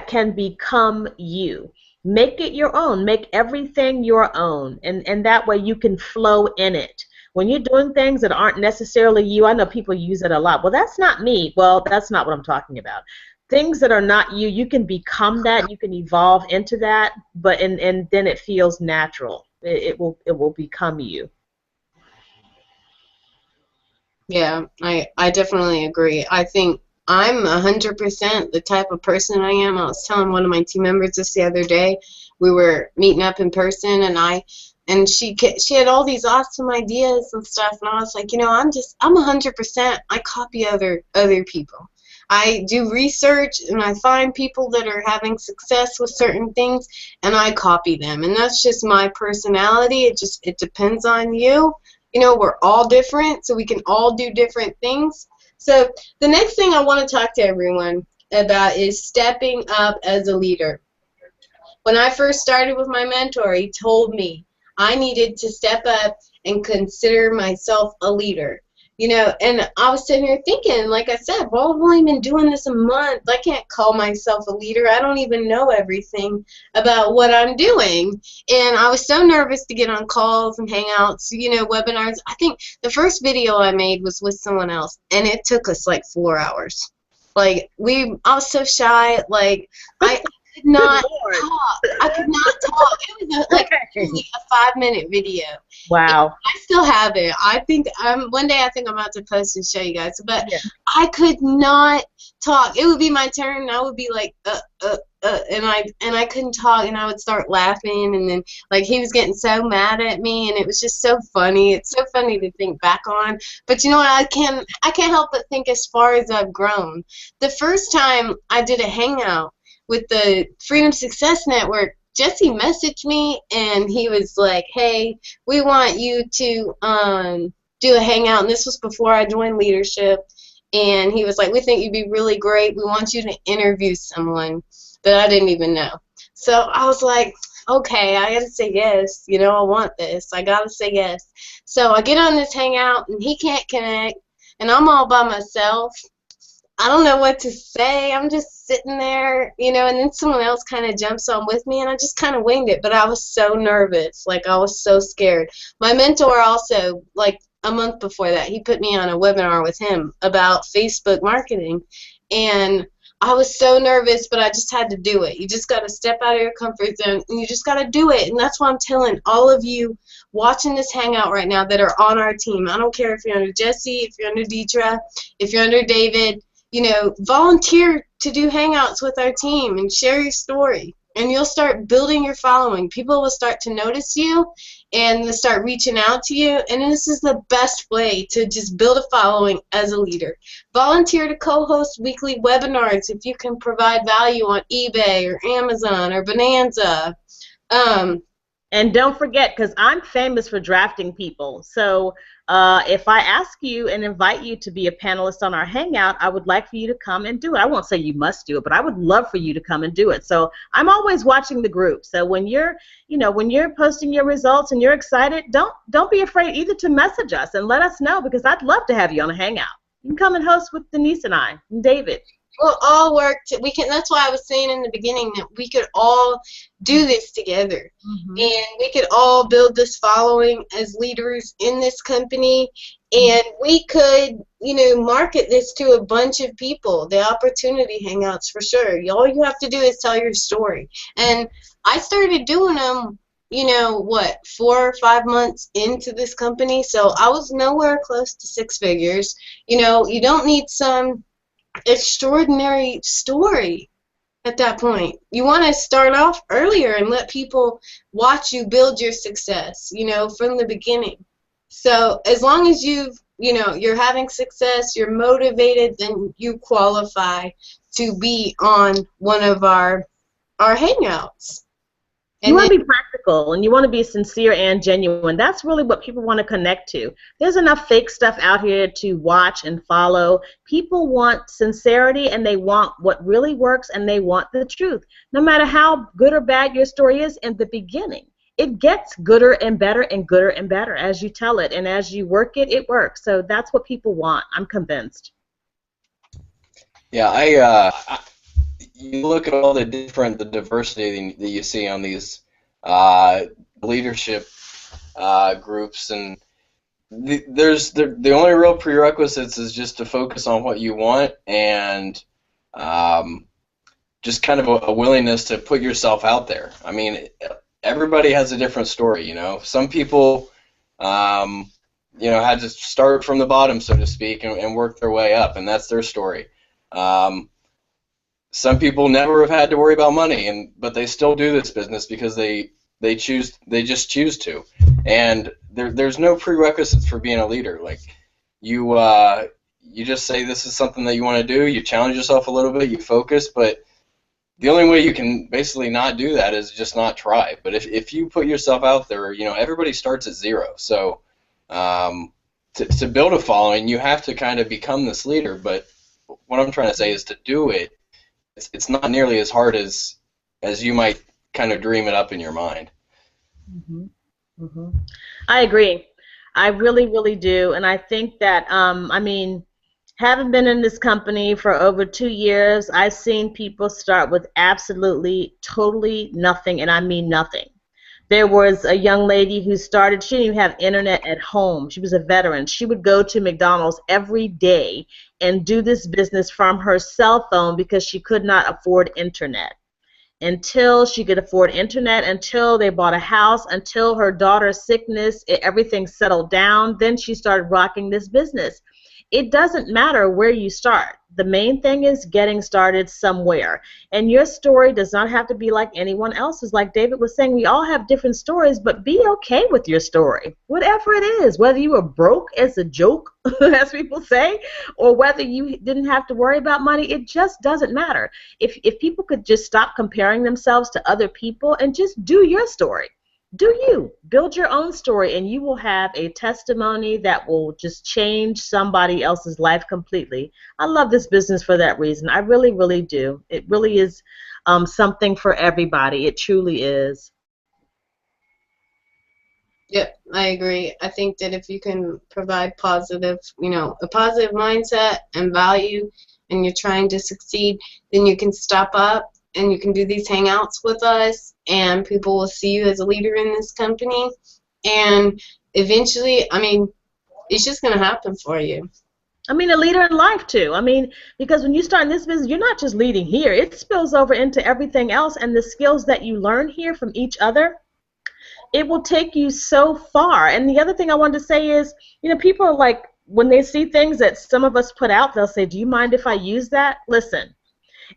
can become you. Make it your own. Make everything your own, and that way you can flow in it. When you're doing things that aren't necessarily you, I know people use it a lot. Well, that's not me. Well, that's not what I'm talking about. Things that are not you, you can become that, you can evolve into that, but and then it feels natural. It will become you. Yeah, I definitely agree. I think I'm 100% the type of person I am. I was telling one of my team members this the other day. We were meeting up in person, and she had all these awesome ideas and stuff, and I was like, I'm 100%. I copy other people. I do research and I find people that are having success with certain things, and I copy them. And that's just my personality. It depends on you. We're all different, so we can all do different things. So the next thing I want to talk to everyone about is stepping up as a leader. When I first started with my mentor, he told me I needed to step up and consider myself a leader. And I was sitting here thinking, like I said, well, I've only been doing this a month. I can't call myself a leader. I don't even know everything about what I'm doing. And I was so nervous to get on calls and hangouts, webinars. I think the first video I made was with someone else, and it took us like 4 hours. I was so shy. I could not talk. I could not talk. It was only a 5-minute video. Wow. I still have it. I think one day I think I'm about to post and show you guys. But yeah. I could not talk. It would be my turn, and I would be like, and I couldn't talk, and I would start laughing, and then he was getting so mad at me, and it was just so funny. It's so funny to think back on. But you know what? I can't help but think as far as I've grown. The first time I did a hangout with the Freedom Success Network, Jesse messaged me, and he was like, hey, we want you to do a hangout, and this was before I joined leadership, and he was like, we think you'd be really great. We want you to interview someone that I didn't even know. So I was like, okay, I gotta say yes. I want this. I gotta say yes. So I get on this hangout, and he can't connect, and I'm all by myself. I don't know what to say. I'm just sitting there, and then someone else kind of jumps on with me, and I just kind of winged it. But I was so nervous. I was so scared. My mentor also, a month before that, he put me on a webinar with him about Facebook marketing. And I was so nervous, but I just had to do it. You just got to step out of your comfort zone, and you just got to do it. And that's why I'm telling all of you watching this hangout right now that are on our team. I don't care if you're under Jesse, if you're under Deidre, if you're under David. Volunteer to do hangouts with our team and share your story, and you'll start building your following. People will start to notice you, and they'll start reaching out to you, and this is the best way to just build a following as a leader. Volunteer to co-host weekly webinars if you can provide value on eBay or Amazon or Bonanza. And don't forget, because I'm famous for drafting people, so if I ask you and invite you to be a panelist on our hangout, I would like for you to come and do it. I won't say you must do it, but I would love for you to come and do it. So I'm always watching the group. So when you're posting your results and you're excited, don't be afraid either to message us and let us know, because I'd love to have you on a hangout. You can come and host with Denise and I and David. We'll all work. That's why I was saying in the beginning that we could all do this together, and we could all build this following as leaders in this company, and we could, market this to a bunch of people. The opportunity hangouts, for sure. All you have to do is tell your story. And I started doing them, 4 or 5 months into this company, so I was nowhere close to 6 figures. You don't need some extraordinary story at that point. You want to start off earlier and let people watch you build your success, from the beginning. So as long as you're having success, you're motivated, then you qualify to be on one of our hangouts. And you want to be practical, and you want to be sincere and genuine. That's really what people want to connect to. There's enough fake stuff out here to watch and follow. People want sincerity, and they want what really works, and they want the truth. No matter how good or bad your story is in the beginning, it gets gooder and better as you tell it, and as you work it, it works. So that's what people want. I'm convinced. Yeah, you look at all the diversity that you see on these leadership groups, and the only real prerequisites is just to focus on what you want, and um, just kind of a willingness to put yourself out there. I mean, everybody has a different story, you know. Some people, had to start from the bottom, so to speak, and work their way up, and that's their story. Um, some people never have had to worry about money, but they still do this business because they just choose to, and there's no prerequisites for being a leader. Like you just say this is something that you want to do. You challenge yourself a little bit. You focus, but the only way you can basically not do that is just not try. But if you put yourself out there, everybody starts at zero. So to build a following, you have to kind of become this leader. But what I'm trying to say is to do it, it's not nearly as hard as you might kind of dream it up in your mind. Hmm. Hmm. I agree. I really, really do. And I think that, having been in this company for over 2 years, I've seen people start with absolutely, totally nothing, and I mean nothing. There was a young lady who started, she didn't even have internet at home. She was a veteran. She would go to McDonald's every day and do this business from her cell phone because she could not afford internet. Until she could afford internet, until they bought a house, until her daughter's sickness, everything settled down, then she started rocking this business. It doesn't matter where you start. The main thing is getting started somewhere. And your story does not have to be like anyone else's. Like David was saying, we all have different stories, but be okay with your story, whatever it is, whether you were broke as a joke, as people say, or whether you didn't have to worry about money. It just doesn't matter. If people could just stop comparing themselves to other people and just do your story. Do you build your own story, and you will have a testimony that will just change somebody else's life completely. I love this business for that reason. I really, really do. It really is something for everybody. It truly is. Yep, I agree. I think that if you can provide positive, a positive mindset and value, and you're trying to succeed, then you can step up and you can do these hangouts with us, and people will see you as a leader in this company. And eventually, it's just going to happen for you. A leader in life too. Because when you start in this business, you're not just leading here. It spills over into everything else, and the skills that you learn here from each other, it will take you so far. And the other thing I wanted to say is, people are like, when they see things that some of us put out, they'll say, do you mind if I use that? Listen,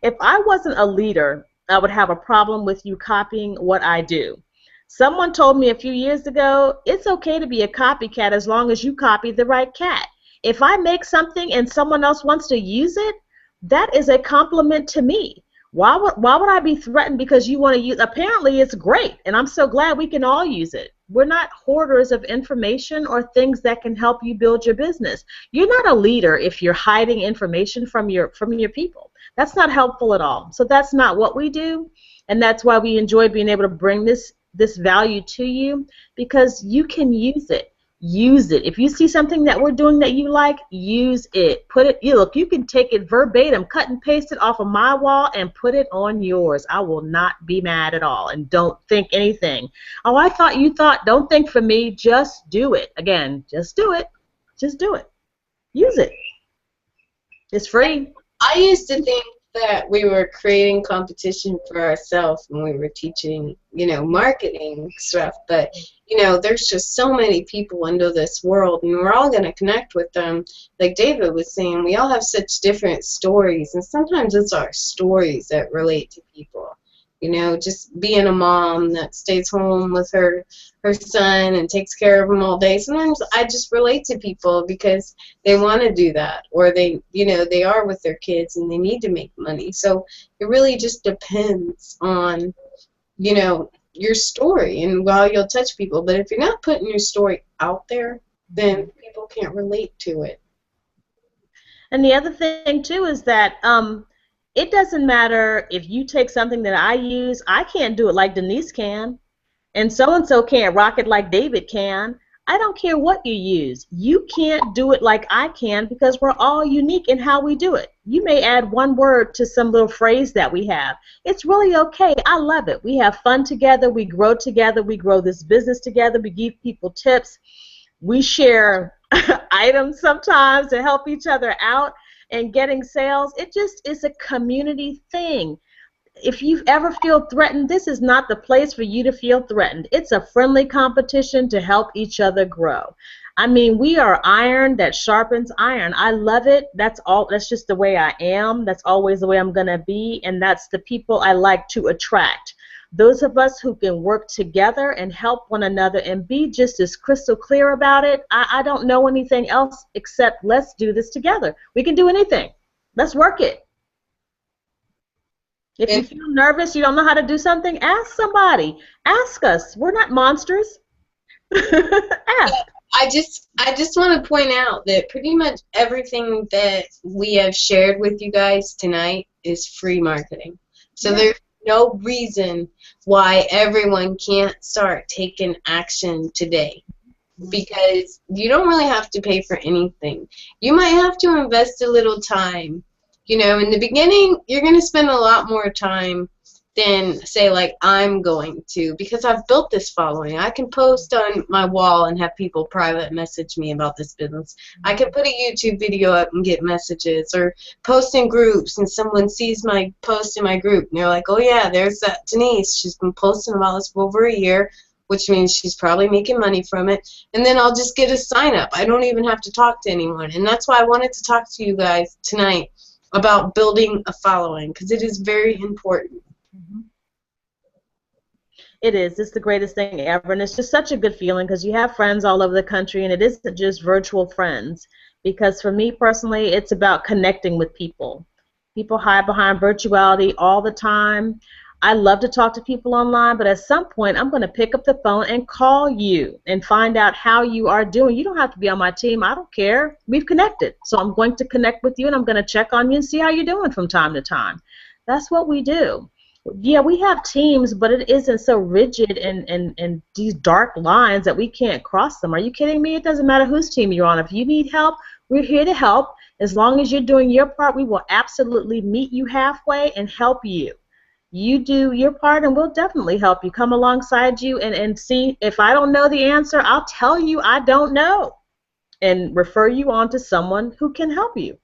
if I wasn't a leader, I would have a problem with you copying what I do. Someone told me a few years ago, it's okay to be a copycat as long as you copy the right cat. If I make something and someone else wants to use it, that is a compliment to me. Why would I be threatened because you want to use? Apparently it's great, and I'm so glad we can all use it. We're not hoarders of information or things that can help you build your business. You're not a leader if you're hiding information from your people. That's not helpful at all. So that's not what we do, and that's why we enjoy being able to bring this value to you, because you can use it. Use it. If you see something that we're doing that you like, use it. Put it. Look, you can take it verbatim, cut and paste it off of my wall, and put it on yours. I will not be mad at all. And don't think anything. Oh, I thought you thought. Don't think for me. Just do it. Again, just do it. Just do it. Use it. It's free. I used to think that we were creating competition for ourselves when we were teaching, marketing stuff. But, there's just so many people into this world, and we're all going to connect with them. Like David was saying, we all have such different stories, and sometimes it's our stories that relate to people. Just being a mom that stays home with her son and takes care of him all day. Sometimes I just relate to people because they want to do that, or they are with their kids and they need to make money. So it really just depends on, your story and how you'll touch people. But if you're not putting your story out there, then people can't relate to it. And the other thing too is that it doesn't matter if you take something that I use. I can't do it like Denise can, and so can't rock it like David can. I don't care what you use. You can't do it like I can because we're all unique in how we do it. You may add one word to some little phrase that we have. It's really okay. I love it. We have fun together. We grow together. We grow this business together. We give people tips. We share items sometimes to help each other out and getting sales. It just is a community thing. If you ever feel threatened, this is not the place for you to feel threatened. It's a friendly competition to help each other grow. I mean, we are iron that sharpens iron. I love it. That's all. That's just the way I am. That's always the way I'm going to be, and that's the people I like to attract. Those of us who can work together and help one another and be just as crystal clear about it. I don't know anything else except let's do this together. We can do anything. Let's work it. If you feel nervous, you don't know how to do something, ask somebody. Ask us. We're not monsters. Ask. I just want to point out that pretty much everything that we have shared with you guys tonight is free marketing. So there's no reason why everyone can't start taking action today. Because you don't really have to pay for anything. You might have to invest a little time. You know, in the beginning, you're going to spend a lot more time than, say, like I'm going to, because I've built this following. I can post on my wall and have people private message me about this business. I can put a YouTube video up and get messages, or post in groups, and someone sees my post in my group, and they're like, oh, yeah, there's that Denise. She's been posting about this for over a year, which means she's probably making money from it, and then I'll just get a sign up. I don't even have to talk to anyone, and that's why I wanted to talk to you guys tonight about building a following, because it is very important. It is. It's the greatest thing ever, and it's just such a good feeling because you have friends all over the country, and it isn't just virtual friends. Because for me personally, it's about connecting with people. People hide behind virtuality all the time. I love to talk to people online, but at some point I'm going to pick up the phone and call you and find out how you are doing. You don't have to be on my team. I don't care. We've connected. So I'm going to connect with you, and I'm going to check on you and see how you're doing from time to time. That's what we do. Yeah, we have teams, but it isn't so rigid and these dark lines that we can't cross them. Are you kidding me? It doesn't matter whose team you're on. If you need help, we're here to help. As long as you're doing your part, we will absolutely meet you halfway and help you. You do your part, and we'll definitely help you. Come alongside you and see. If I don't know the answer, I'll tell you I don't know and refer you on to someone who can help you.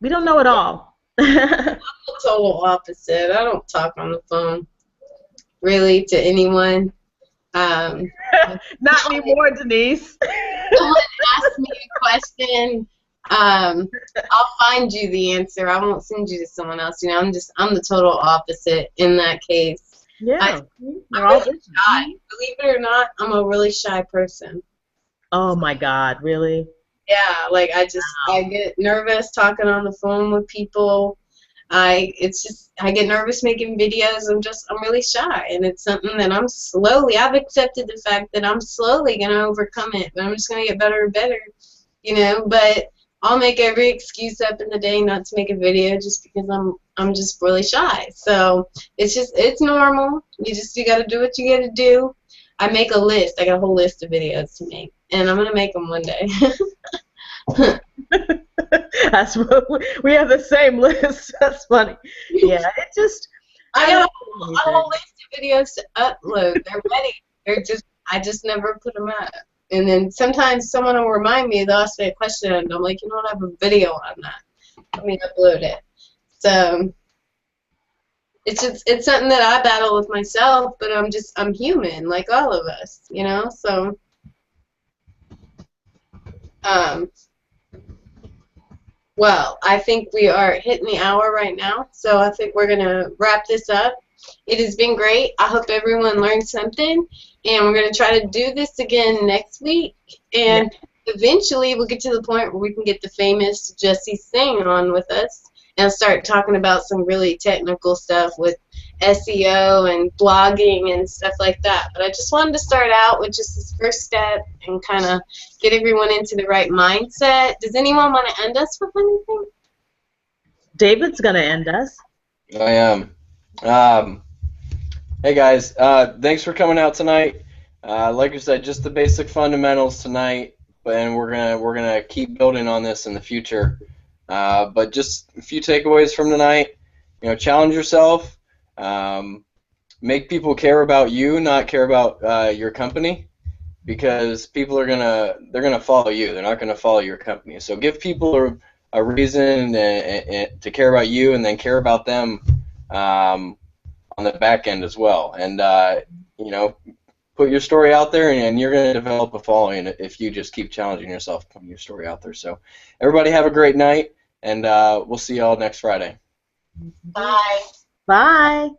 We don't know it all. I'm the total opposite. I don't talk on the phone really to anyone. Not anymore, Denise. Someone asks me a question, I'll find you the answer. I won't send you to someone else. You know, I'm the total opposite in that case. Yeah. I'm really shy. Believe it or not, I'm a really shy person. Oh my God, really? Yeah, like I get nervous talking on the phone with people. I get nervous making videos. I'm really shy, and it's something that I've accepted the fact that I'm slowly gonna overcome it, but I'm just gonna get better and better, you know. But I'll make every excuse up in the day not to make a video just because I'm just really shy. So it's normal. You gotta do what you gotta do. I make a list. I got a whole list of videos to make, and I'm gonna make them one day. That's what we have the same list. That's funny. Yeah, it just I got a whole list of videos to upload. They're ready. I just never put them up. And then sometimes someone will remind me. They'll ask me a question, and I'm like, you know what? I have a video on that. Let me upload it. So it's something that I battle with myself, but I'm human like all of us, you know. So well, I think we are hitting the hour right now, so I think we're going to wrap this up. It has been great. I hope everyone learned something, and we're going to try to do this again next week, and eventually we'll get to the point where we can get the famous Jessie Singh on with us and start talking about some really technical stuff with SEO and blogging and stuff like that. But I just wanted to start out with just this first step and kind of get everyone into the right mindset. Does anyone want to end us with anything? David's going to end us. I am. Hey guys, thanks for coming out tonight. Like I said, just the basic fundamentals tonight, and we're gonna keep building on this in the future. But just a few takeaways from tonight. Challenge yourself. Um, Make people care about you, not care about your company, because people they're gonna follow you. They're not gonna follow your company. So give people a reason to care about you, and then care about them on the back end as well. And you know, put your story out there, and you're gonna develop a following if you just keep challenging yourself, putting your story out there. So everybody have a great night, and we'll see y'all next Friday. Bye. Bye.